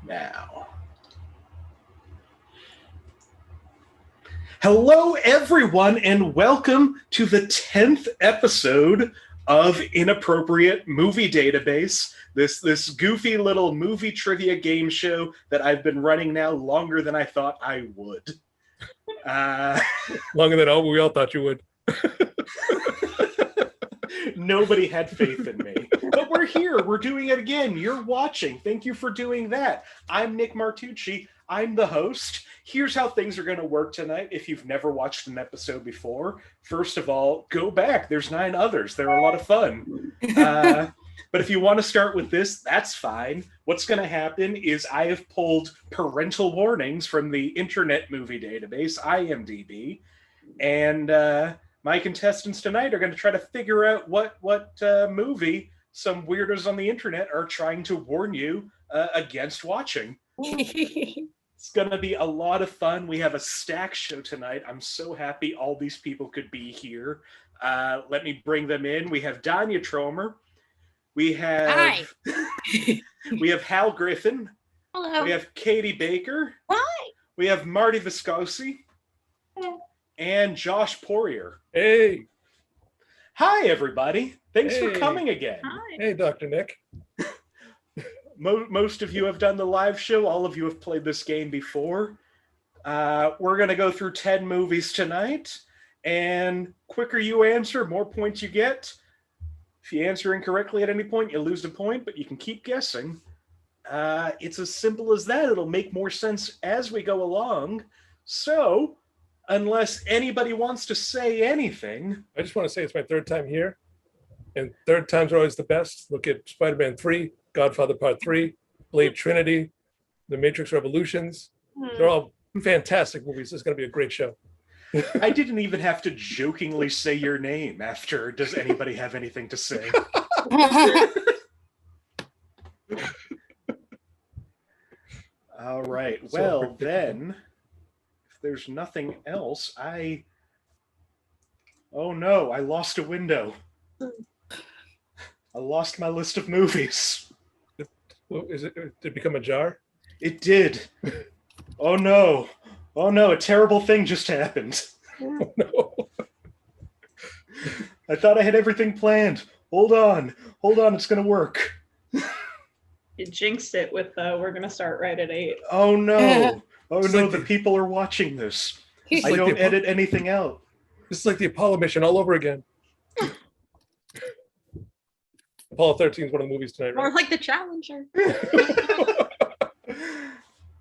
now. Hello, everyone, and welcome to the 10th episode of Inappropriate Movie Database, this goofy little movie trivia game show that I've been running now longer than I thought I would. Longer than we all thought you would. Nobody had faith in me. But we're here. We're doing it again. You're watching. Thank you for doing that. I'm Nick Martucci. I'm the host. Here's how things are going to work tonight if you've never watched an episode before. First of all, go back. There's 9 others. They're a lot of fun. But if you want to start with this, that's fine. What's going to happen is I have pulled parental warnings from the Internet Movie Database, IMDb, and my contestants tonight are going to try to figure out what movie some weirdos on the internet are trying to warn you against watching. It's going to be a lot of fun. We have a stack show tonight. I'm so happy all these people could be here. Let me bring them in. We have Danya Trommer. We have we have Hal Griffin. Hello. We have Katie Baker. Hi. We have Marty Viscosi. Hello. And Josh Poirier. Hey. Hi, everybody. Thanks for coming again. Hi. Hey, Dr. Nick. Most of you have done the live show. All of you have played this game before. We're going to go through 10 movies tonight. And quicker you answer, more points you get. If you answer incorrectly at any point, you lose a point, but you can keep guessing. It's as simple as that. It'll make more sense as we go along. So, unless anybody wants to say anything... I just want to say it's my 3rd time here. And 3rd times are always the best. Look at Spider-Man 3, Godfather Part 3, Blade Trinity, The Matrix Revolutions. They're all fantastic movies. It's going to be a great show. I didn't even have to jokingly say your name after. Does anybody have anything to say? All right. Well, then, if there's nothing else, oh no, I lost a window. I lost my list of movies. Did it become a jar? It did. Oh no. Oh no, a terrible thing just happened. Oh no. I thought I had everything planned. Hold on, it's gonna work. You jinxed it with we're gonna start right at 8. Oh no. Oh It's no, like the people are watching this. I like don't edit anything out. This is like the Apollo mission all over again. Apollo 13 is one of the movies tonight, More right? like the Challenger.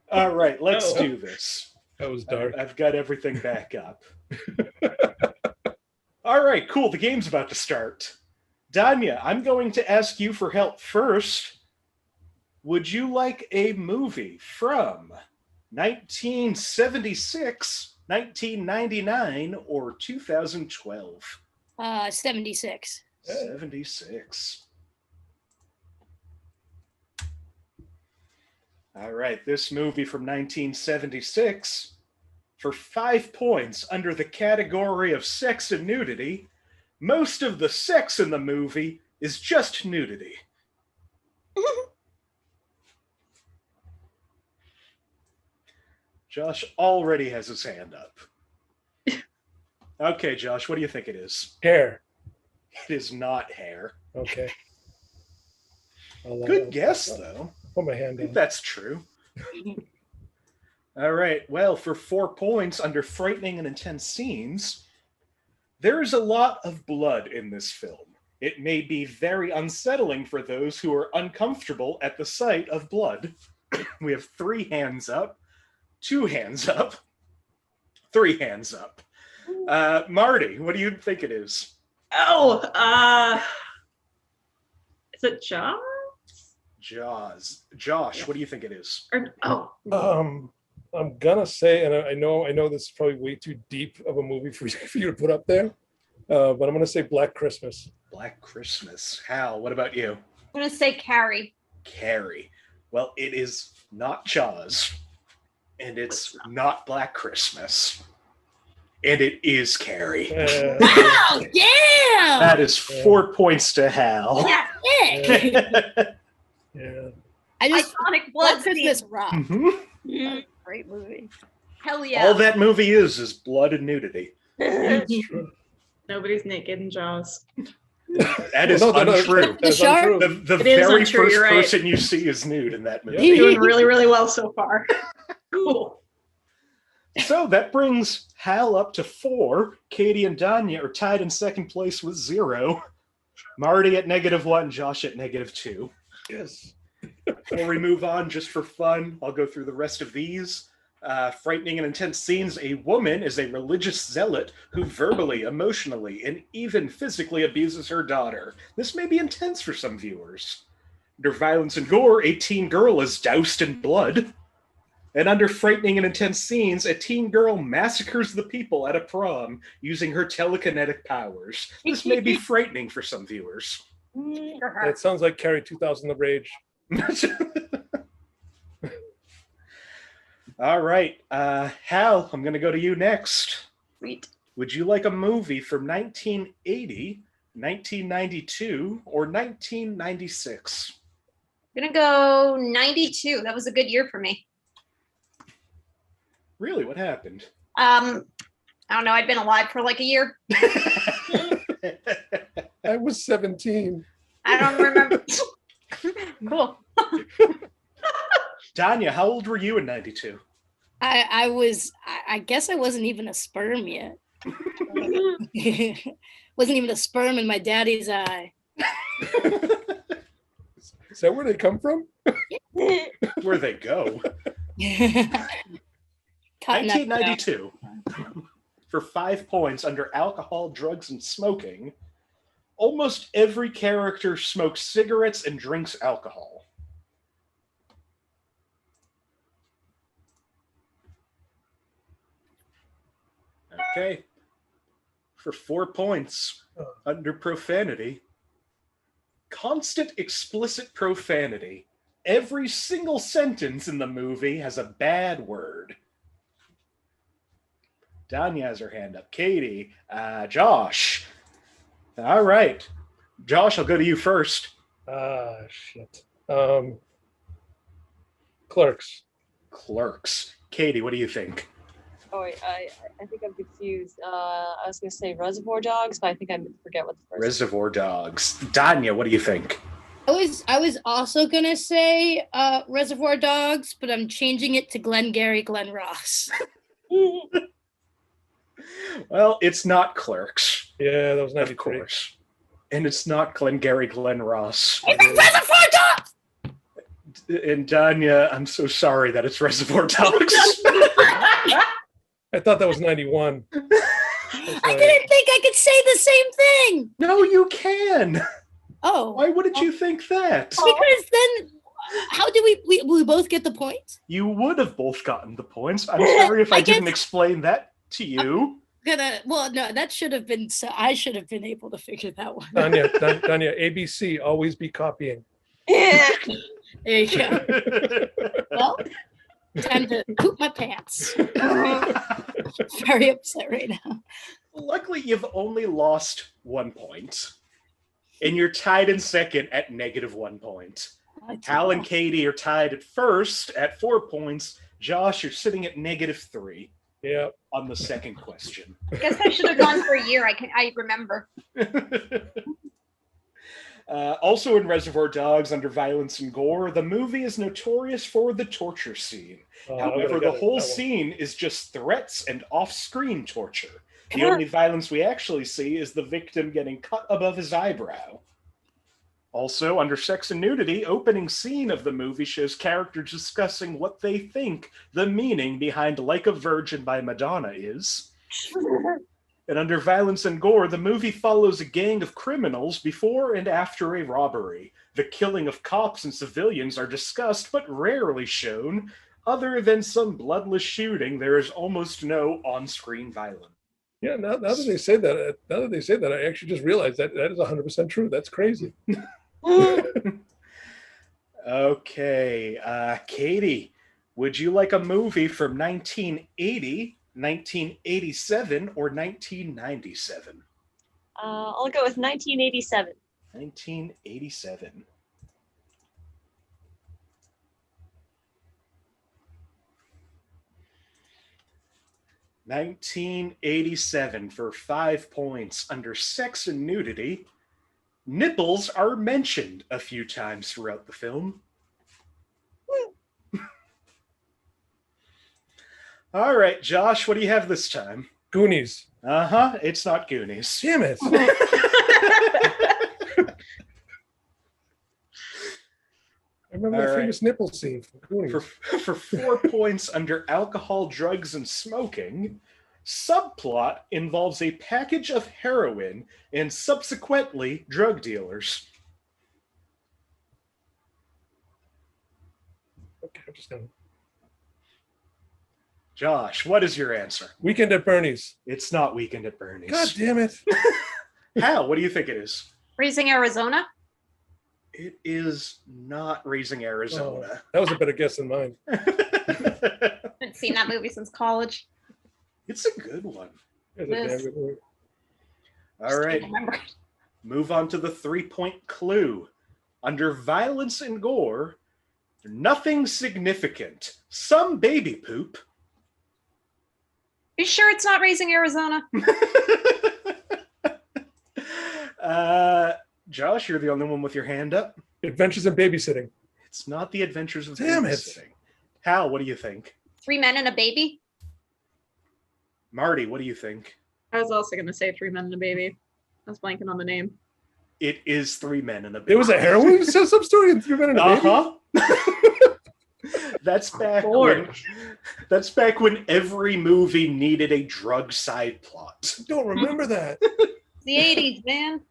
All right, let's do this. That was dark. I've got everything back up. All right, cool. The game's about to start. Danya, I'm going to ask you for help first. Would you like a movie from 1976, 1999, or 2012? 76. 76. All right, this movie from 1976, for 5 points under the category of sex and nudity, most of the sex in the movie is just nudity. Josh already has his hand up. Okay, Josh, what do you think it is? Hair. It is not hair. Okay. Good guess, though. Put my hand I think down. that's true. All right. Well, for 4 points under frightening and intense scenes, there is a lot of blood in this film. It may be very unsettling for those who are uncomfortable at the sight of blood. We have 3 hands up, 2 hands up, 3 hands up. Marty, what do you think it is? Is it Jaws? Jaws. Josh, what do you think it is? I'm gonna say, and I know this is probably way too deep of a movie for you to put up there, but I'm gonna say Black Christmas. Black Christmas. Hal, what about you? I'm going to say Carrie. Carrie. Well, it is not Jaws, and it's not Black Christmas, and it is Carrie. Wow, yeah! That is 4 points to Hal. Yeah. Yeah. I just Iconic Blood blood Christmas scene. rock. Mhm. Great movie. Hell yeah. All that movie is blood and nudity. It's true. Nobody's naked in Jaws. That is No, untrue. That's shark? untrue. The It is very untrue, first you're right. person you see is nude in that movie. Yeah. Doing really, really well so far. Cool. So that brings Hal up to 4. Katie and Danya are tied in second place with 0. Marty at -1, Josh at -2. Yes. Before we move on, just for fun, I'll go through the rest of these. Frightening and intense scenes. A woman is a religious zealot who verbally, emotionally, and even physically abuses her daughter. This may be intense for some viewers. Under violence and gore, a teen girl is doused in blood. And under frightening and intense scenes, a teen girl massacres the people at a prom using her telekinetic powers. This may be frightening for some viewers. That sounds like Carrie 2000 The Rage. All right. Hal, I'm going to go to you next. Sweet. Would you like a movie from 1980, 1992, or 1996? I'm gonna go 92. That was a good year for me. Really? What happened? I don't know. I'd been alive for like a year. I was 17. I don't remember. Cool. Danya, how old were you in 92? I guess I wasn't even a sperm yet. Wasn't even a sperm in my daddy's eye. Is that where they come from? Where they go? Cutting that out. 1992. For 5 points under alcohol, drugs, and smoking, almost every character smokes cigarettes and drinks alcohol. Okay. For 4 points under profanity, constant explicit profanity. Every single sentence in the movie has a bad word. Danya has her hand up. Katie, Josh. All right. Josh, I'll go to you first. Shit. Clerks. Clerks. Katie, what do you think? Oh, wait, I think I'm confused. I was going to say Reservoir Dogs, but I think I forget what the first. Reservoir Dogs. Danya, what do you think? I was also gonna say Reservoir Dogs, but I'm changing it to Glengarry Glen Ross. Well, it's not Clerks, Yeah, that was of 93. course. And it's not Glengarry Glen Ross. It's Reservoir Dogs. And Danya, I'm so sorry that it's Reservoir Dogs. I thought that was 91. I didn't think I could say the same thing. No, you can. Oh, Why wouldn't you think that? because then how do we both get the points? You would have both gotten the points. I'm sorry if I didn't explain that to you. Well, no, that should have been. So I should have been able to figure that one. Danya, ABC, always be copying. There you go. Well, time to poop my pants. Very upset right now. Luckily, you've only lost 1 point. And you're tied in second at -1 point. Hal and Katie are tied at first at 4 points. Josh, you're sitting at -3 Yeah. on the second question. I guess I should have gone for a year. I remember. Also in Reservoir Dogs, under violence and gore, the movie is notorious for the torture scene. However, the whole scene is just threats and off-screen torture. The only violence we actually see is the victim getting cut above his eyebrow. Also, under sex and nudity, opening scene of the movie shows characters discussing what they think the meaning behind Like a Virgin by Madonna is. And under violence and gore, the movie follows a gang of criminals before and after a robbery. The killing of cops and civilians are discussed but rarely shown. Other than some bloodless shooting, there is almost no on-screen violence. Yeah, now that they say that, I actually just realized that is 100% true. That's crazy. Okay, Katie, would you like a movie from 1980, 1987, or 1997? I'll go with 1987. 1987. 1987 for 5 points. Under sex and nudity, nipples are mentioned a few times throughout the film. All right, Josh, what do you have this time? Goonies. Uh-huh, it's not Goonies. Damn it. I remember All the right. famous nipple scene from Goonies. For 4 points under alcohol, drugs, and smoking, subplot involves a package of heroin and subsequently drug dealers. Okay, I'm just gonna. Josh, what is your answer? Weekend at Bernie's. It's not Weekend at Bernie's. God damn it. Hal, what do you think it is? Raising Arizona. It is not Raising Arizona. That was a better guess than mine. Haven't seen that movie since college. It's a good one. It was a damn good movie. All right, Can't remember. move on to the 3-point clue. Under violence and gore, nothing significant. Some baby poop. You sure it's not Raising Arizona? Josh, you're the only one with your hand up. Adventures in Babysitting. It's not The Adventures of Damn it. Babysitting. Hal, what do you think? 3 Men and a Baby. Marty, what do you think? I was also going to say 3 Men and a Baby. I was blanking on the name. It is 3 Men and a Baby. It was a heroin substory in 3 Men and a Baby? Uh-huh. That's back when every movie needed a drug side plot. I don't remember that. The 80s, man.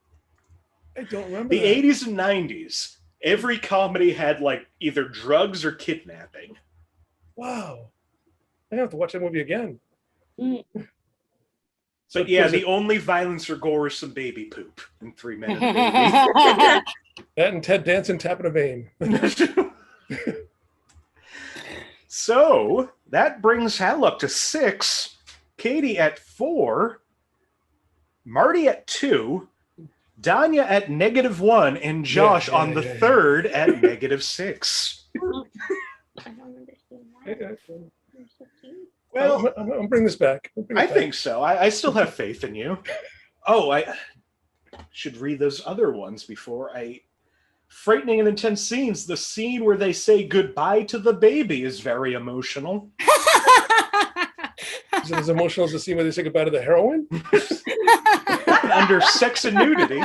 I don't remember The that. 80s and 90s, every comedy had like either drugs or kidnapping. Wow. I have to watch that movie again. But yeah, was the it- only violence or gore is some baby poop in 3 Men and a That and Ted Danson tapping a vein. Baby. So that brings Hal up to 6, Katie at 4, Marty at 2, Danya at -1, and Josh on the yeah. 3rd at -6. I don't understand that. Well, I'm gonna bring this back. I think so. I still have faith in you. Oh, I should read those other ones before I... Frightening and intense scenes. The scene where they say goodbye to the baby is very emotional. Is it as emotional as the scene where they say goodbye to the heroin? Under sex and nudity,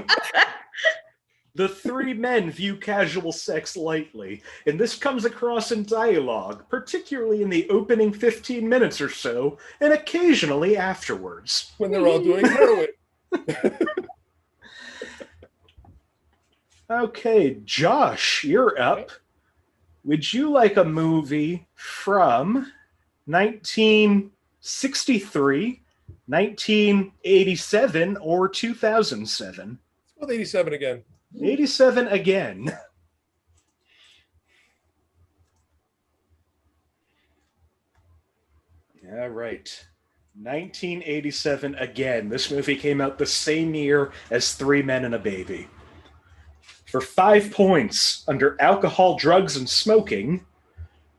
the 3 men view casual sex lightly, and this comes across in dialogue, particularly in the opening 15 minutes or so, and occasionally afterwards. When they're all doing heroin. Okay, Josh, you're up. Would you like a movie from 1963, 1987, or 2007? Let's go with 87 again. 87 again. All right. 1987 again. This movie came out the same year as 3 Men and a Baby. For 5 points under alcohol, drugs, and smoking,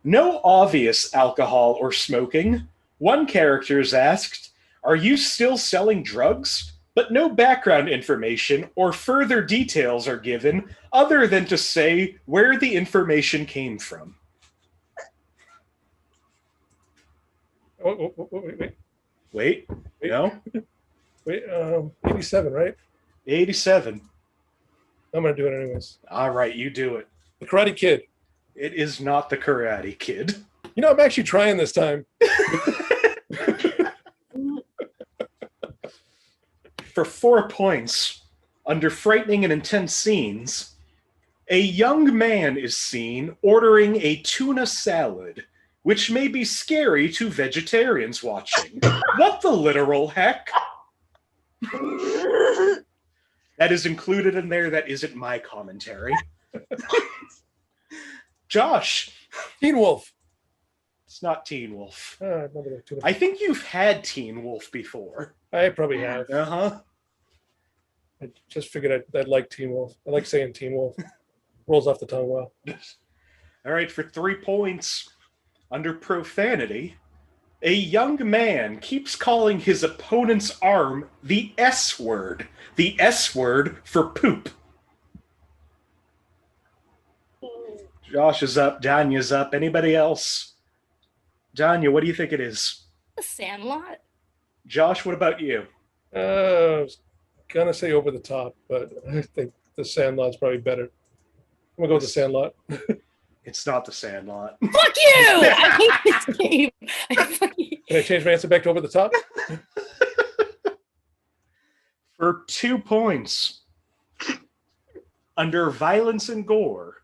no obvious alcohol or smoking. One character is asked, "Are you still selling drugs?" But no background information or further details are given other than to say where the information came from. Oh, wait. No? Wait, 87, right? 87. I'm going to do it anyways. All right, you do it. The Karate Kid. It is not the Karate Kid. You know, I'm actually trying this time. For 4 points, under frightening and intense scenes, a young man is seen ordering a tuna salad, which may be scary to vegetarians watching. What the literal heck? That is included in there. That isn't my commentary. Josh. Teen Wolf. It's not Teen Wolf. I remember that too. I think you've had Teen Wolf before. I probably have. Uh-huh. I just figured I'd like Teen Wolf. I like saying Teen Wolf. Rolls off the tongue well. All right, for 3 points, under profanity, A young man keeps calling his opponent's arm the S word. The S word for poop. Josh is up. Danya's up. Anybody else? Danya, what do you think it is? The Sandlot. Josh, what about you? I was gonna say Over the Top, but I think The Sandlot's probably better. I'm gonna go with The Sandlot. It's not The Sandlot. Fuck you! I hate this game. Can I change my answer back to Over the Top? For 2 points, under violence and gore,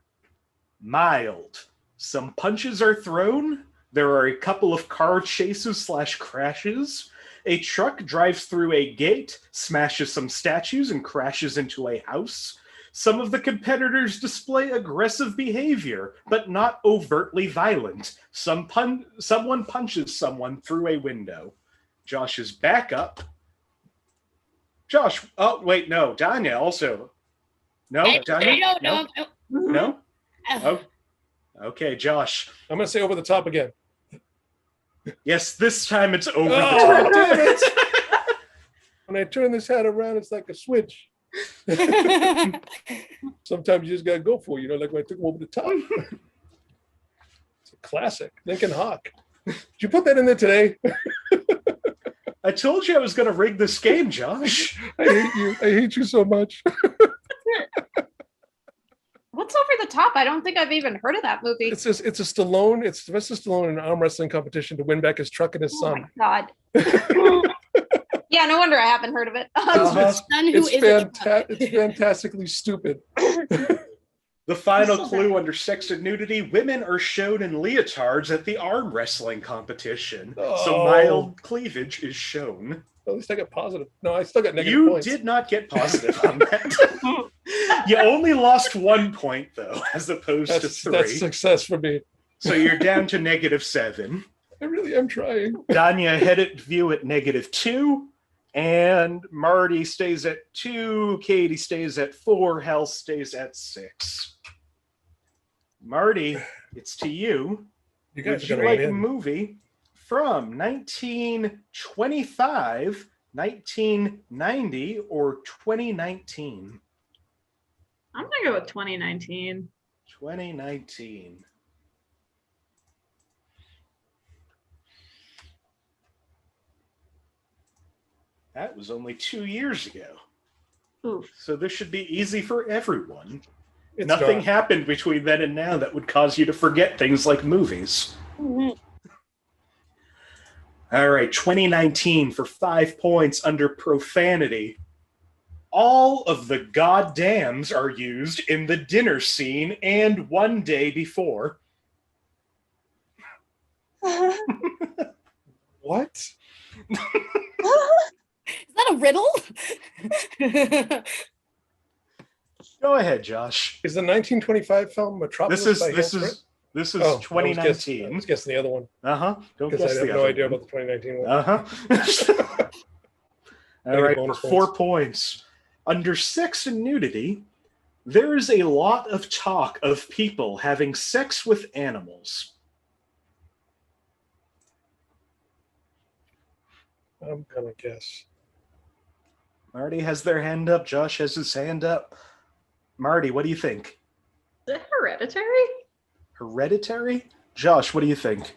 mild. Some punches are thrown. There are a couple of car chases / crashes. A truck drives through a gate, smashes some statues, and crashes into a house. Some of the competitors display aggressive behavior, but not overtly violent. Someone punches someone through a window. Josh is back up. Josh, oh, wait, no. Danya also. No, Danya? No? No? Oh, okay, Josh. I'm gonna say Over the Top again. Yes, this time it's over the Oh, top. damn it! When I turn this hat around, it's like a switch. Sometimes you just gotta go for it, like when I took him over the top. It's a classic. Lincoln Hawk. Did you put that in there today? I told you I was going to rig this game, Josh. I hate you. I hate you so much. What's Over the Top? I don't think I've even heard of that movie. It's a Stallone. It's Sylvester Stallone in an arm wrestling competition to win back his truck and his Oh son. my God. Yeah, no wonder I haven't heard of it. It's fantastically stupid. The final clue under sex and nudity, women are shown in leotards at the arm wrestling competition. So mild cleavage is shown. At least I got positive. No, I still got negative You points. did not get positive on that. You only lost 1 point, though, as opposed to 3. That's success for me. So you're down to -7. I really am trying. Danya headed view at -2. And Marty stays at 2. Katie stays at 4. Hal stays at 6. Marty, it's to you. You guys Would are you gonna like win a in. movie from 1925, 1990, or 2019? I'm gonna go with 2019. 2019. That was only 2 years ago. Oof. So this should be easy for everyone. It's Nothing not. happened between then and now that would cause you to forget things like movies. Mhm. All right, 2019 for 5 points under profanity. All of the goddams are used in the dinner scene and one day before. What? Is that a riddle? Go ahead, Josh. Is the 1925 film Metropolis? This by is Hal Griffin? I 2019. was guessing the other one Don't because guess I the have no other idea one. about the 2019 one. All right, for bonus 4 points. points. Under sex and nudity, there is a lot of talk of people having sex with animals. I'm gonna guess. Marty has their hand up. Josh has his hand up. Marty, what do you think? Is it Hereditary? Hereditary? Josh, what do you think?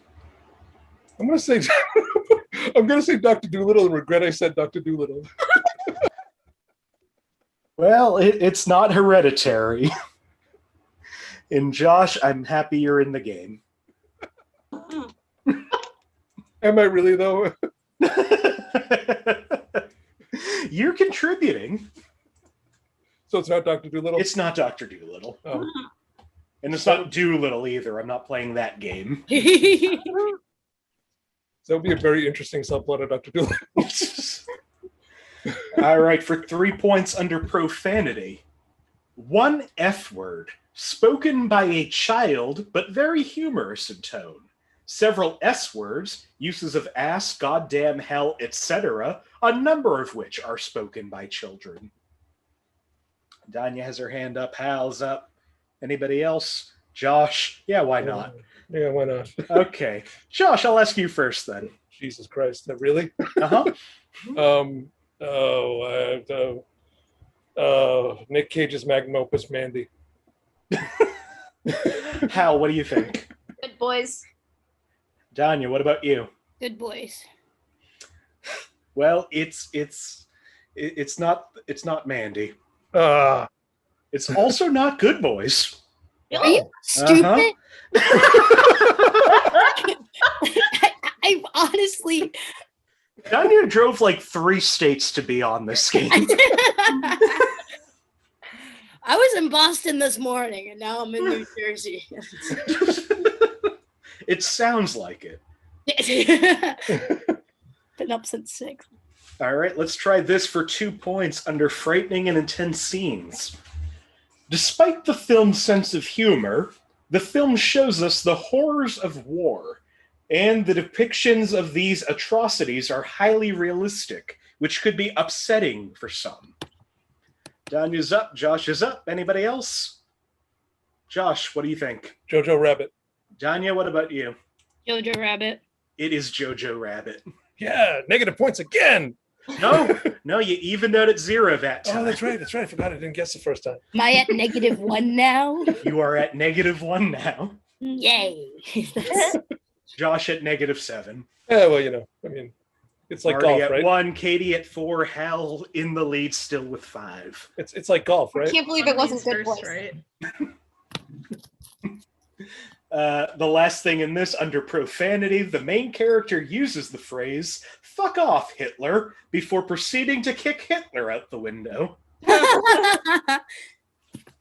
I'm gonna say I'm gonna say Dr. Doolittle and regret I said Dr. Doolittle. Well, it's not Hereditary. And Josh, I'm happy you're in the game. Am I really though? You're contributing. So it's not Dr. Doolittle? It's not Dr. Doolittle. Oh. And it's not Doolittle either. I'm not playing that game. That would be a very interesting subplot of Dr. Doolittle. All right, for 3 points under profanity. One F word, spoken by a child, but very humorous in tone. Several S words, uses of ass, goddamn, hell, etc., a number of which are spoken by children. Danya has her hand up. Hal's up. Anybody else? Josh? Yeah, why not? Yeah, why not? Okay. Josh, I'll ask you first then. Jesus Christ, really? Uh-huh. Nick Cage's magnum opus, Mandy. Hal, what do you think? Good boys. Danya, what about you? Good boys. Well, it's not Mandy. Ah, It's also not Good Boys. Are you stupid? I honestly. Danya drove like 3 states to be on this game. I was in Boston this morning, and now I'm in New Jersey. It sounds like it. Been up since 6. All right, let's try this for 2 points under frightening and intense scenes. Despite the film's sense of humor, the film shows us the horrors of war, and the depictions of these atrocities are highly realistic, which could be upsetting for some. Danya's up, Josh is up. Anybody else? Josh, what do you think? Jojo Rabbit. Danya, what about you? Jojo Rabbit. It is Jojo Rabbit. Yeah, negative points again. No, you evened out at 0 that time. Oh, that's right. I forgot I didn't guess the first time. Am I at -1 now? You are at -1 now. Yay. Josh at -7. Yeah, well, I mean, it's like Marty golf, at right? 1, Katie at 4, Hal in the lead still with 5. It's like golf, I right? can't believe it wasn't good First, boys. right? The last thing in this, under profanity, the main character uses the phrase, "Fuck off, Hitler," before proceeding to kick Hitler out the window.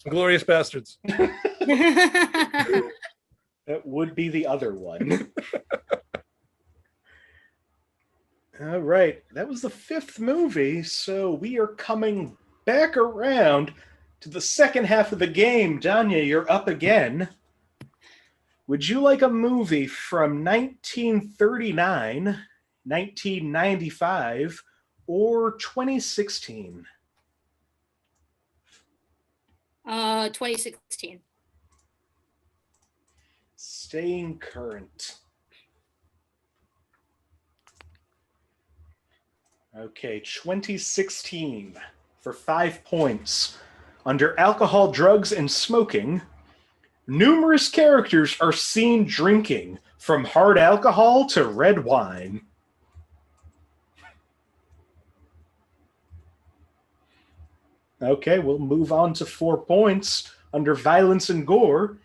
Glorious Bastards. That would be the other one. All right, that was the 5th movie, so we are coming back around to the second half of the game. Danya, you're up again. Would you like a movie from 1939, 1995, or 2016? 2016. Staying current. Okay, 2016 for 5 points. Under alcohol, drugs, and smoking, numerous characters are seen drinking, from hard alcohol to red wine. Okay, we'll move on to 4 points. Under violence and gore,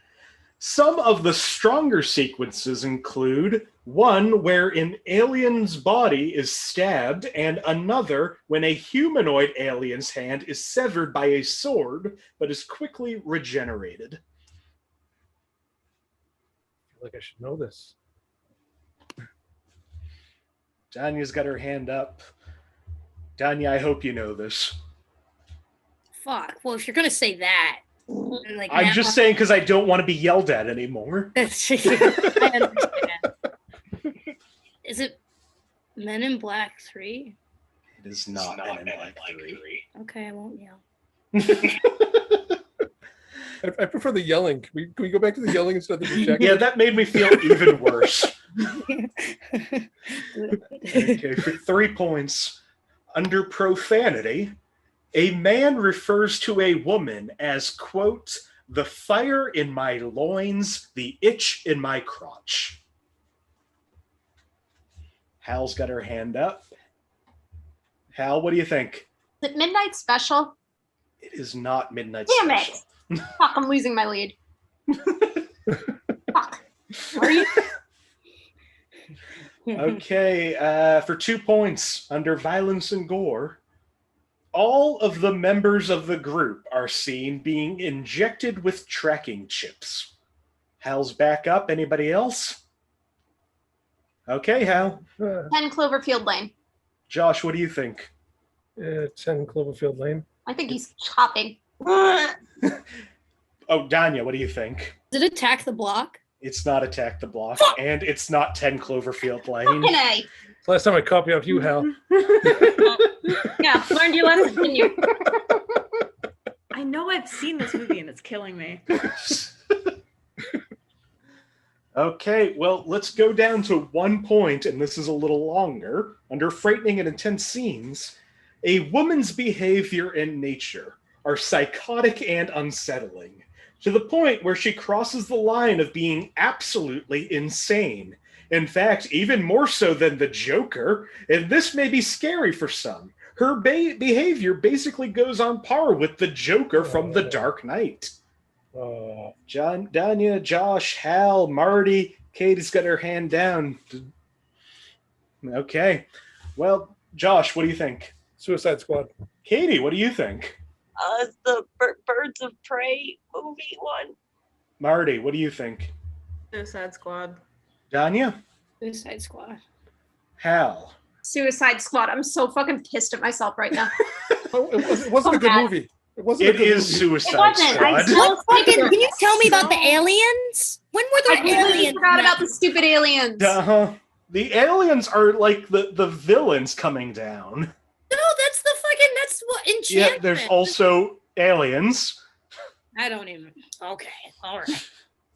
some of the stronger sequences include one where an alien's body is stabbed and another when a humanoid alien's hand is severed by a sword but is quickly regenerated. Like I should know this. Danya's got her hand up. Danya, I hope you know this. Fuck. Well, if you're gonna say that, then, like, I'm now- just saying because I don't want to be yelled at anymore. I understand. Is it Men in Black 3? It is not Men in Black 3. Okay, I won't yell. I prefer the yelling. Can we go back to the yelling instead of the rejection? Yeah, that made me feel even worse. Okay, for 3 points. Under profanity, a man refers to a woman as, quote, "the fire in my loins, the itch in my crotch." Hal's got her hand up. Hal, what do you think? Is it Midnight Special? It is not Midnight Damn Special. it. Fuck, I'm losing my lead. Fuck. Are you? Okay, for 2 points, under violence and gore, all of the members of the group are seen being injected with tracking chips. Hal's back up. Anybody else? Okay, Hal. 10 Cloverfield Lane. Josh, what do you think? 10 Cloverfield Lane. I think he's chopping. Oh, Danya, what do you think? Did it Attack the Block? It's not Attack the Block, and it's not 10 Cloverfield Lane. Fucking A. Last time I copy off you, Hal. Yeah, learned your lesson, didn't you? I know I've seen this movie and it's killing me. Okay, well, let's go down to 1 point, and this is a little longer. Under frightening and intense scenes, a woman's behavior and nature are psychotic and unsettling, to the point where she crosses the line of being absolutely insane. In fact, even more so than the Joker, and this may be scary for some. Her behavior basically goes on par with the Joker from The Dark Knight. John, Danya, Josh, Hal, Marty, Katie's got her hand down. Okay. Well, Josh, what do you think? Suicide Squad. Katie, what do you think? It's the Birds of Prey movie one. Marty, what do you think? Suicide Squad. Danya? Suicide Squad. Hal? Suicide Squad. I'm so fucking pissed at myself right now. It wasn't a good movie. It is Suicide It wasn't. Squad. I still Can you tell me about the aliens? When were I there completely aliens? forgot in that? about the stupid aliens. The aliens are like the villains coming down. No, that's what enchantment. Yeah, there's also aliens. I don't even. Okay, all right.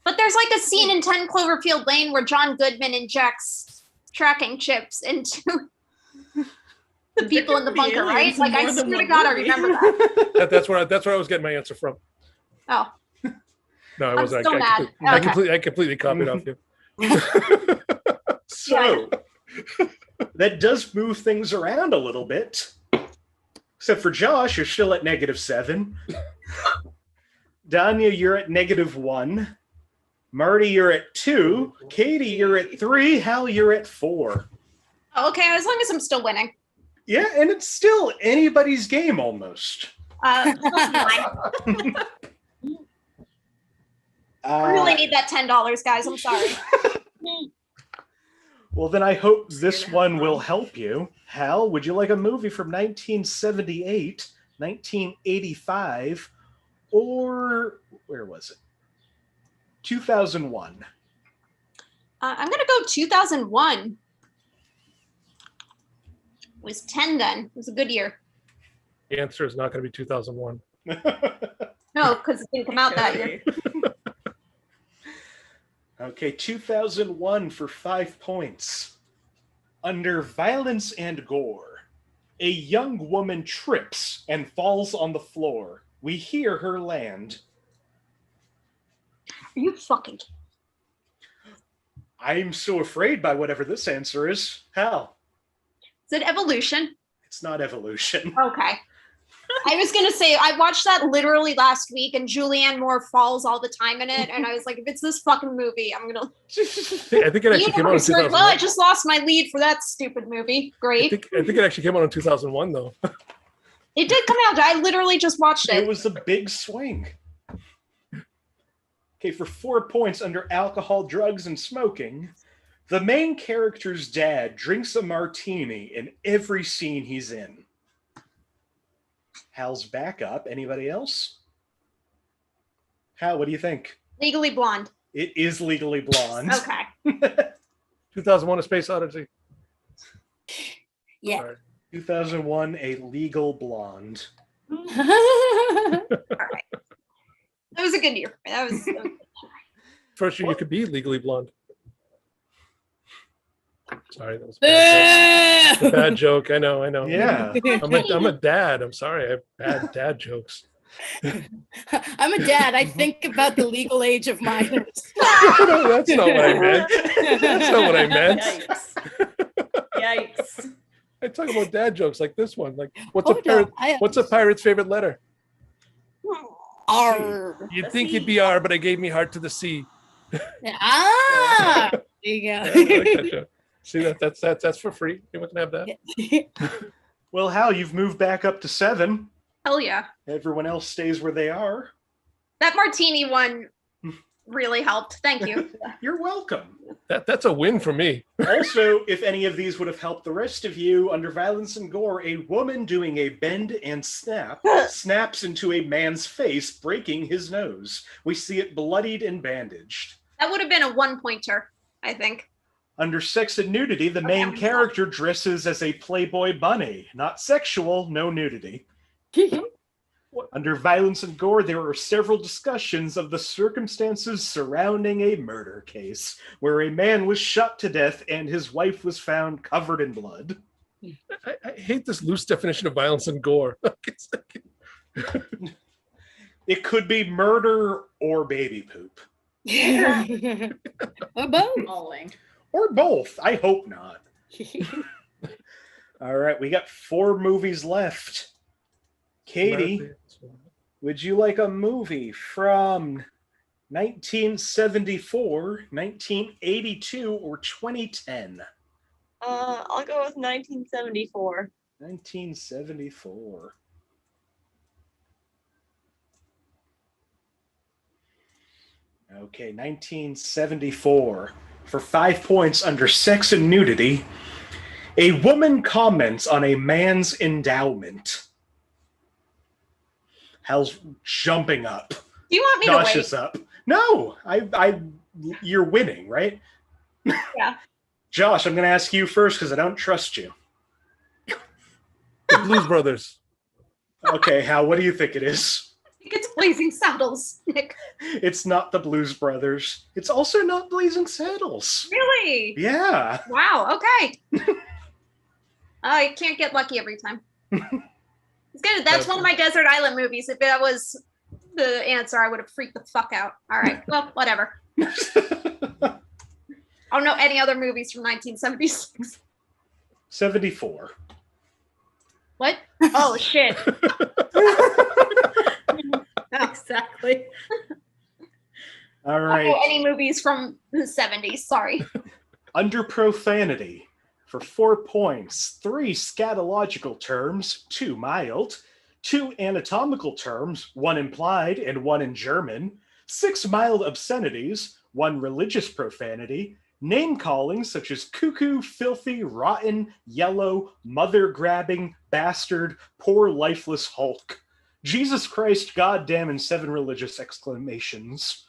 But there's like a scene in 10 Cloverfield Lane where John Goodman injects tracking chips into the people in the bunker, right? Like, I swear to God, I remember that. That's where I was getting my answer from. Oh. No, it I'm wasn't. so mad. I completely copied off you. So that does move things around a little bit. Except for Josh, you're still at -7. Danya, you're at -1. Marty, you're at 2. Katie, you're at 3. Hal, you're at 4. Oh, okay, as long as I'm still winning. Yeah, and it's still anybody's game almost. I really need that $10, guys. I'm sorry. Well, then I hope this one will help you. Hal, would you like a movie from 1978, 1985, or where was it? 2001. I'm going to go 2001. It was 10 then. It was a good year. The answer is not going to be 2001. No, because it didn't come out that year. Okay, 2001 for 5 points. Under violence and gore, a young woman trips and falls on the floor. We hear her land. Are you fucking... I'm so afraid by whatever this answer is. Hal? Is it Evolution? It's not Evolution. Okay. I was going to say, I watched that literally last week, and Julianne Moore falls all the time in it, and I was like, if it's this fucking movie, I'm going to... I think it actually came out in 2001. Well, I just lost my lead for that stupid movie. Great. I think it actually came out in 2001, though. It did come out. I literally just watched it. It was a big swing. Okay, for 4 points under alcohol, drugs, and smoking, the main character's dad drinks a martini in every scene he's in. Hal's back up. Anybody else? Hal, what do you think? Legally Blonde. It is Legally Blonde. Okay. 2001: A Space Odyssey. Yeah. Right. 2001, A Legal Blonde. All right. That was a good year. That was First year you could be Legally Blonde. Sorry, that was a bad joke. A bad joke. I know. Yeah. I'm a dad. I'm sorry. I have bad dad jokes. I'm a dad. I think about the legal age of minors. No, that's not what I meant. That's not what I meant. Yikes. I talk about dad jokes like this one. Like, what's a pirate's favorite letter? R. You'd think you'd be R, but I gave me heart to the sea. Ah, there you I go. like that joke. See that's for free. Anyone can have that. Well, Hal, you've moved back up to 7. hell yeah. Everyone else stays where they are. That martini one really helped. Thank you. You're welcome. That's a win for me. Also, if any of these would have helped the rest of you, under violence and gore, a woman doing a bend and snap snaps into a man's face, breaking his nose. We see it bloodied and bandaged. That would have been a 1-pointer, I think. Under sex and nudity, the main character dresses as a Playboy bunny. Not sexual, no nudity. Under violence and gore, there are several discussions of the circumstances surrounding a murder case where a man was shot to death and his wife was found covered in blood. I hate this loose definition of violence and gore. It could be murder or baby poop. Or both. Falling. Or both. I hope not. All right, we got 4 movies left. Katie, would you like a movie from 1974, 1982, or 2010? I'll go with 1974. 1974. Okay, 1974. For 5 points under sex and nudity, a woman comments on a man's endowment. Hal's jumping up. Do you want me Josh to wait? is up. No, you're winning, right? Yeah. Josh, I'm going to ask you first because I don't trust you. The Blues Brothers. Okay, Hal, what do you think it is? I think it's Blazing Saddles, Nick. It's not the Blues Brothers. It's also not Blazing Saddles. Really? Yeah. Wow, okay. I can't get lucky every time. It's good. That's one of my desert island movies. If that was the answer, I would have freaked the fuck out. All right, well, whatever. I don't know any other movies from 1976. 74. What? Oh, shit. Exactly. All right. I don't know any movies from the 70s, sorry. Under profanity, for 4 points, 3 scatological terms, 2 mild, 2 anatomical terms, 1 implied and 1 in German, 6 mild obscenities, 1 religious profanity, name calling such as cuckoo, filthy, rotten, yellow, mother-grabbing, bastard, poor lifeless Hulk, Jesus Christ, goddamn, and 7 religious exclamations.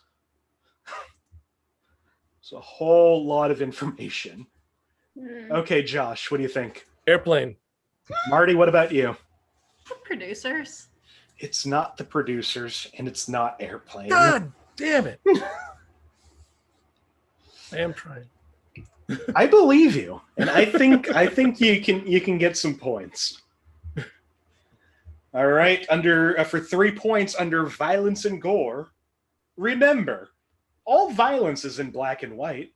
It's a whole lot of information. Okay, Josh, what do you think? Airplane. Marty, what about you? The producers. It's not the producers, and it's not Airplane. God damn it. I am trying. I believe you, and I think you can get some points. All right, for 3 points under violence and gore. Remember, all violence is in black and white.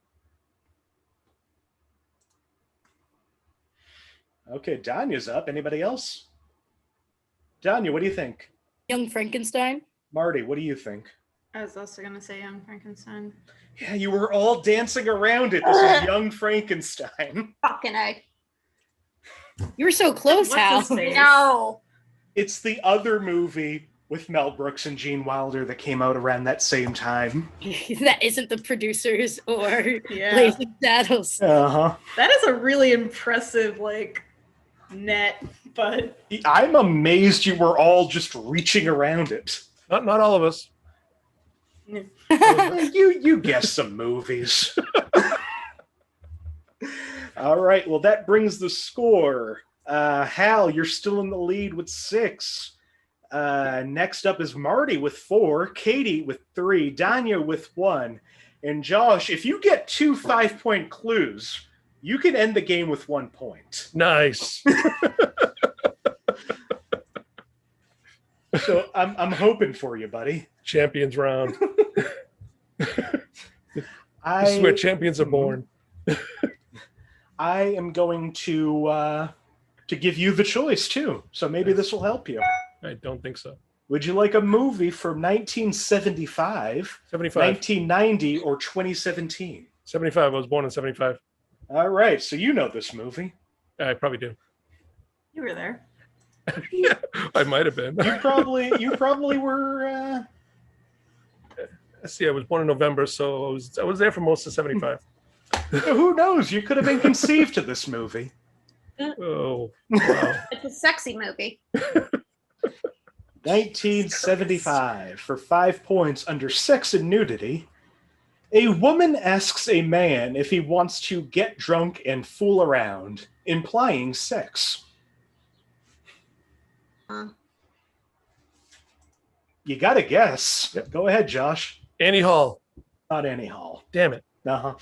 Okay, Danya's up. Anybody else? Danya, what do you think? Young Frankenstein. Marty, what do you think? I was also going to say Young Frankenstein. Yeah, you were all dancing around it. This is Young Frankenstein. Fucking A. You were so close, What's Hal. his face? No. It's the other movie with Mel Brooks and Gene Wilder that came out around that same time. That isn't the producers or Yeah. Blazing Saddles. Uh-huh. That is a really impressive, net, but I'm amazed you were all just reaching around it. Not all of us. You guessed some movies. All right, well, that brings the score. Hal, you're still in the lead with 6. Next up is Marty with 4, Katie with 3, Danya with 1, and Josh, if you get 2 5-point clues, you can end the game with 1 point. Nice. So I'm hoping for you, buddy. Champions round. I This is where champions are born. I am going to give you the choice too. So maybe this will help you. I don't think so. Would you like a movie from 1975, 75. 1990, or 2017? 75. I was born in 75. All right, so you know this movie. I probably do. you were there. Yeah, I might have been. You probably were. Let's see, I was born in November, so I was there for most of 75. Who knows? You could have been conceived to this movie. Oh, wow. It's a sexy movie. 1975 for 5 points under sex and nudity. A woman asks a man if he wants to get drunk and fool around, implying sex. You got to guess. Yep. Go ahead, Josh. Annie Hall. Not Annie Hall. Damn it. Uh-huh.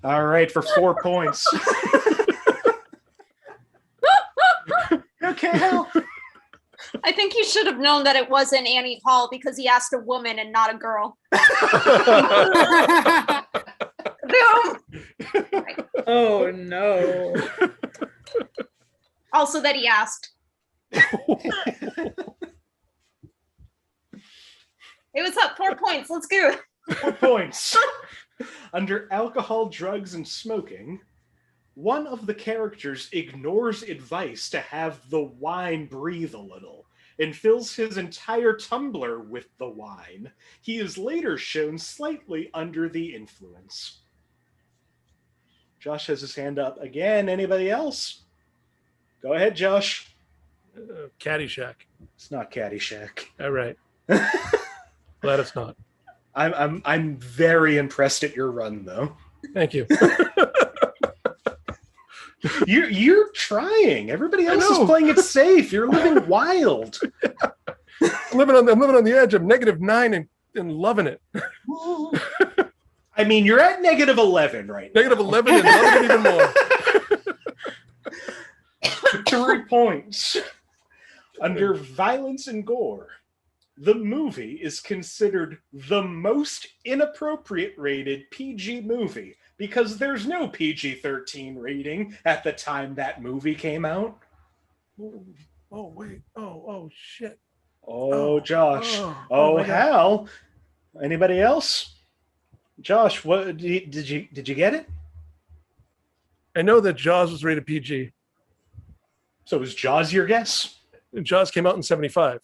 All right, for 4 points. Okay, Hal. I think you should have known that it wasn't Annie Hall because he asked a woman and not a girl. Oh no. Also that he asked. It was up 4 points. Let's go. 4 points. Under alcohol, drugs, and smoking, one of the characters ignores advice to have the wine breathe a little and fills his entire tumbler with the wine. He is later shown slightly under the influence. Josh has his hand up again. Anybody else? Go ahead, Josh. Caddyshack. It's not Caddyshack. All right. Glad it's not. I'm very impressed at your run, though. Thank you. You're trying. Everybody else is playing it safe. You're living wild. I'm living on the edge of -9 and loving it. I mean, you're at -11 right now. -11 and loving it even more. 3 points. Under violence and gore, the movie is considered the most inappropriate rated PG movie because there's no PG-13 rating at the time that movie came out. Oh wait. Oh shit. Oh, Josh. Oh, my God. Hal. Anybody else? Josh, what did you get it? I know that Jaws was rated PG. So is Jaws your guess? Jaws came out in 1975.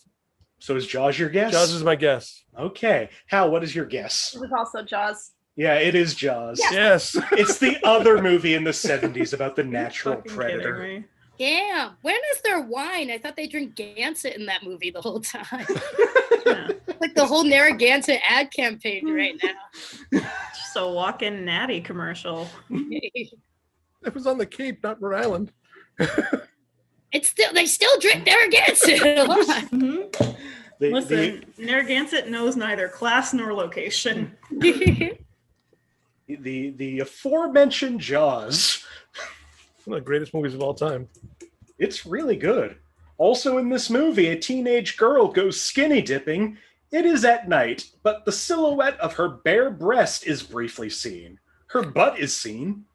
So is Jaws your guess? Jaws is my guess. Okay. Hal, what is your guess? It was also Jaws. Yeah, it is Jaws. Yeah. Yes. It's the other movie in the 70s about the natural Fucking predator. kidding me. Damn, when is there wine? I thought they drink Gansett in that movie the whole time. Yeah. Like the whole Narragansett ad campaign right now. Just a walk-in natty commercial. It was on the Cape, not Rhode Island. They still drink Narragansett a lot. Mhm. Listen, Narragansett knows neither class nor location. The aforementioned Jaws. One of the greatest movies of all time. It's really good. Also in this movie, a teenage girl goes skinny dipping. It is at night, but the silhouette of her bare breast is briefly seen. Her butt is seen.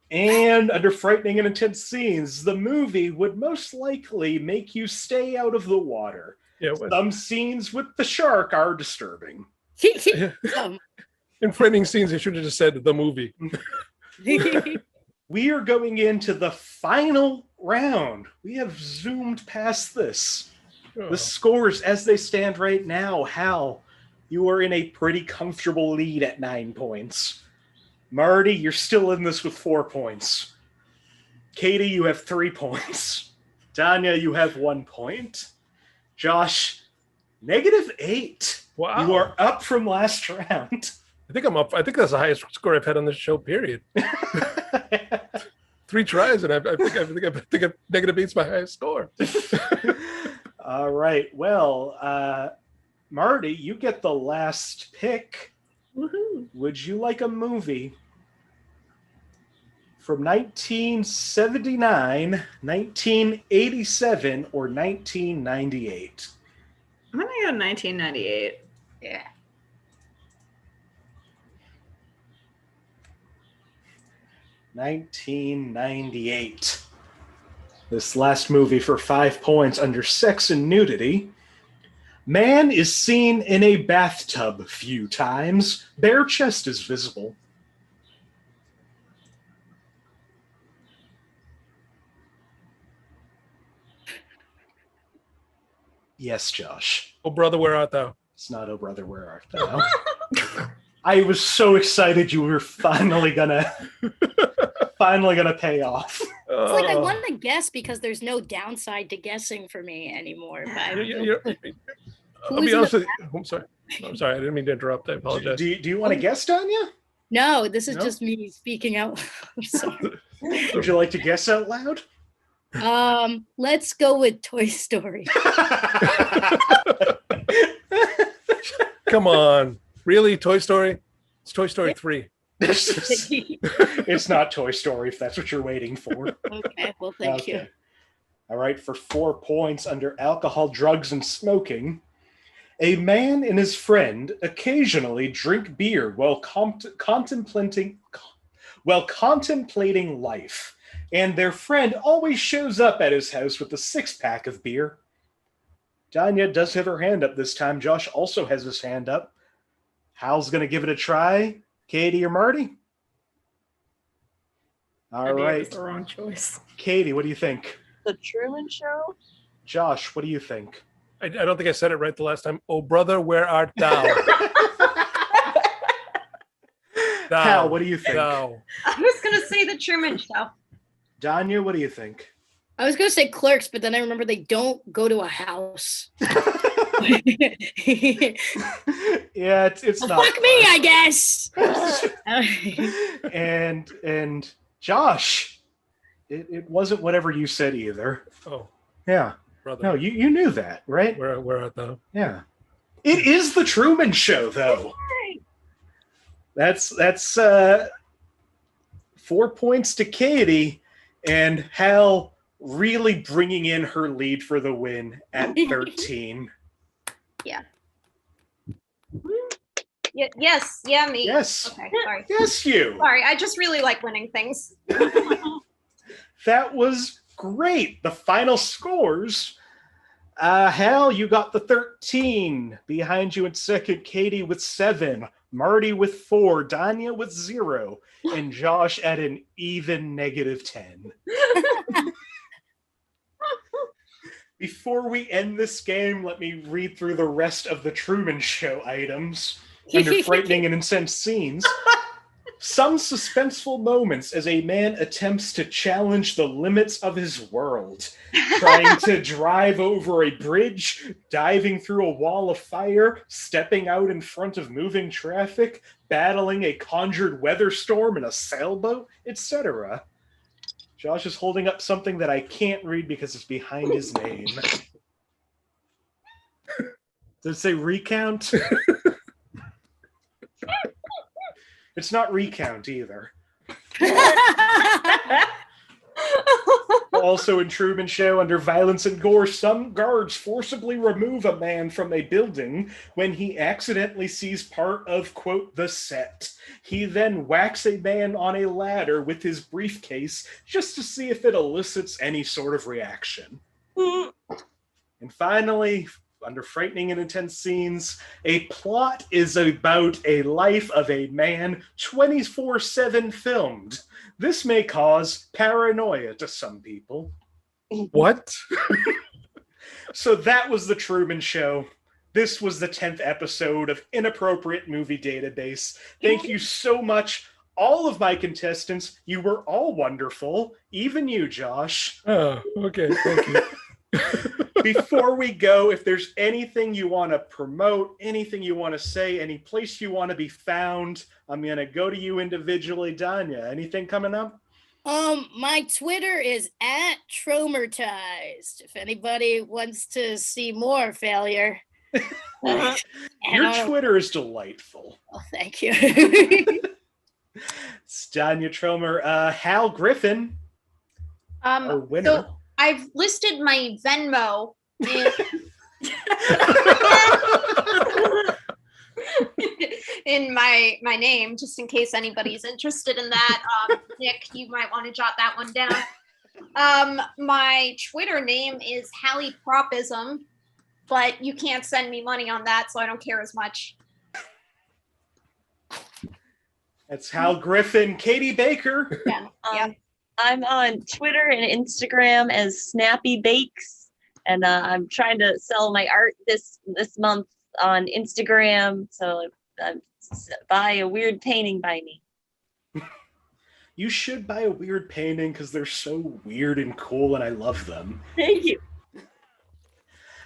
And under frightening and intense scenes, the movie would most likely make you stay out of the water. Yeah. Some scenes with the shark are disturbing. In frightening scenes, they should have just said the movie. We are going into the final round. We have zoomed past this. The scores as they stand right now, Hal, you are in a pretty comfortable lead at 9 points. Marty, you're still in this with 4 points. Katie, you have 3 points. Danya, you have 1 point. Josh, -8. Wow. You are up from last round. I think I'm up. I think that's the highest score I've had on this show, period. 3 tries, and I think -8's my highest score. All right. Well, Marty, you get the last pick. Woohoo. Would you like a movie from 1979, 1987, or 1998? I'm gonna go 1998. Yeah. 1998. This last movie for 5 points under sex and nudity. Man is seen in a bathtub few times. Bare chest is visible. Yes, Josh. Oh, brother, where art thou? It's not Oh Brother, Where Art Thou? I was so excited you were finally gonna pay off. It's like I want to guess because there's no downside to guessing for me anymore. But I'll be honest with you. I'm sorry. I didn't mean to interrupt. I apologize. Do you want to guess, Danya? no, this is No? just me speaking out. Sorry. Would you like to guess out loud? Let's go with Toy Story. Come on. Really? Toy Story? It's Toy Story 3. It's not Toy Story, if that's what you're waiting for. Okay, well, thank you. All right, for 4 points under alcohol, drugs, and smoking. A man and his friend occasionally drink beer while contemplating life, and their friend always shows up at his house with a 6-pack of beer. Danya does have her hand up this time. Josh also has his hand up. Hal's going to give it a try. Katie or Marty? All right. It's the wrong choice. Katie, what do you think? The Truman Show? Josh, what do you think? I don't think I said it right the last time. Oh, brother, where art thou? Hal, what do you think? I was going to say the Truman Show. Danya, what do you think? I was going to say Clerks, but then I remember they don't go to a house. Yeah, it's not. Fuck me, I guess. And Josh, it wasn't whatever you said either. Oh, yeah. brother. No, you knew that, right? Where art thou? Yeah. It is the Truman Show, though. That's 4 points to Katie, and Hal really bringing in her lead for the win at 13. Yeah. Yes, yeah, me. Yes. Okay, sorry. Yes, you. Sorry, I just really like winning things. That was great. The final scores. Hal, you got the 13. Behind you in second, Katie with 7. Marty with 4. Danya with 0. And Josh at an even -10. Before we end this game, let me read through the rest of the Truman Show items under frightening and intense scenes. Some suspenseful moments as a man attempts to challenge the limits of his world, trying to drive over a bridge, diving through a wall of fire, stepping out in front of moving traffic, battling a conjured weather storm in a sailboat, etc. Josh is holding up something that I can't read because it's behind his name. Does it say recount? It's not recount either. Also in Truman Show, under violence and gore, some guards forcibly remove a man from a building when he accidentally sees part of, quote, the set. He then whacks a man on a ladder with his briefcase just to see if it elicits any sort of reaction. And finally, under frightening and intense scenes, a plot is about a life of a man 24/7 filmed. This may cause paranoia to some people. What? So that was the Truman Show. This was the 10th episode of Inappropriate Movie Database. Thank you so much, all of my contestants. You were all wonderful. Even you, Josh. Oh, okay. Thank you. Before we go, if there's anything you want to promote, anything you want to say, any place you want to be found, I'm going to go to you individually. Danya, anything coming up? My Twitter is @Trommertized. If anybody wants to see more failure. Your Twitter is delightful. Oh, thank you. It's Danya Trommer. Hal Griffin, our winner. So I've listed my Venmo in my name, just in case anybody's interested in that. Nick, you might want to jot that one down. My Twitter name is Hallie Propism, but you can't send me money on that, so I don't care as much. That's Hal Griffin. Katie Baker. Yeah. I'm on Twitter and Instagram as Snappy Bakes, and I'm trying to sell my art this month on Instagram. So buy a weird painting by me. You should buy a weird painting because they're so weird and cool, and I love them. Thank you.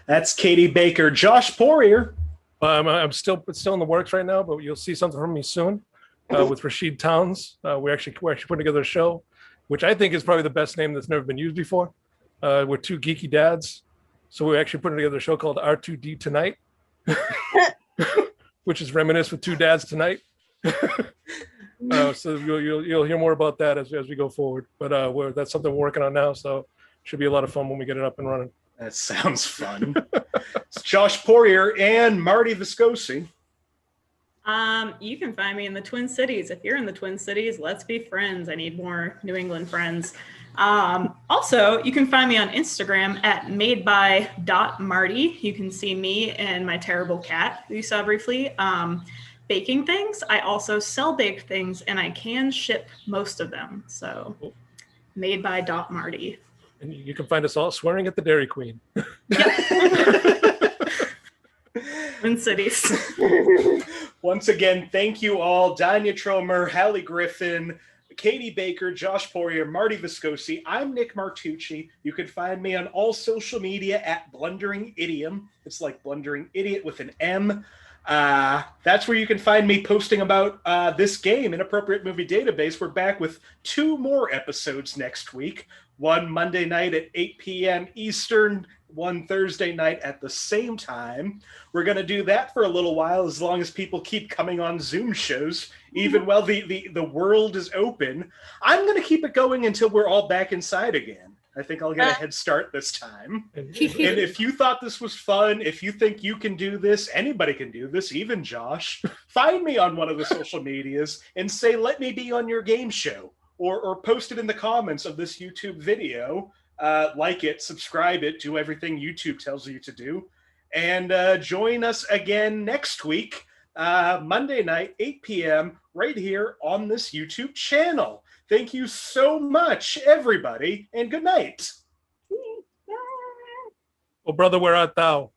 That's Katie Baker. Josh Poirier. It's still in the works right now, but you'll see something from me soon with Rashid Towns. We're actually putting together a show, which I think is probably the best name that's never been used before. We're two geeky dads. So we're actually putting together a show called R2D Tonight, which is reminiscent with two dads tonight. So you'll hear more about that as we go forward. But that's something we're working on now. So should be a lot of fun when we get it up and running. That sounds fun. It's Josh Poirier and Marty Viscosi. You can find me in the Twin Cities. If you're in the Twin Cities, let's be friends. I need more New England friends. Also, you can find me on Instagram at madeby.marty. You can see me and my terrible cat, who you saw briefly, baking things. I also sell baked things, and I can ship most of them. So, madeby.marty. And you can find us all swearing at the Dairy Queen. Twin Cities. Once again, thank you all. Danya Trommer, Hal Griffin, Katie Baker, Josh Poirier, Marty Viscosi. I'm Nick Martucci. You can find me on all social media at Blundering Idiom. It's like Blundering Idiot with an M. That's where you can find me posting about this game, Inappropriate Movie Database. We're back with 2 more episodes next week. One Monday night at 8 p.m. Eastern, one Thursday night at the same time. We're going to do that for a little while, as long as people keep coming on Zoom shows, even while the world is open. I'm going to keep it going until we're all back inside again. I think I'll get a head start this time. And if you thought this was fun, if you think you can do this, anybody can do this, even Josh, find me on one of the social medias and say, let me be on your game show. Or post it in the comments of this YouTube video. Like it, subscribe it, do everything YouTube tells you to do. And join us again next week, Monday night, 8 p.m., right here on this YouTube channel. Thank you so much, everybody, and good night. Oh, brother, where art thou?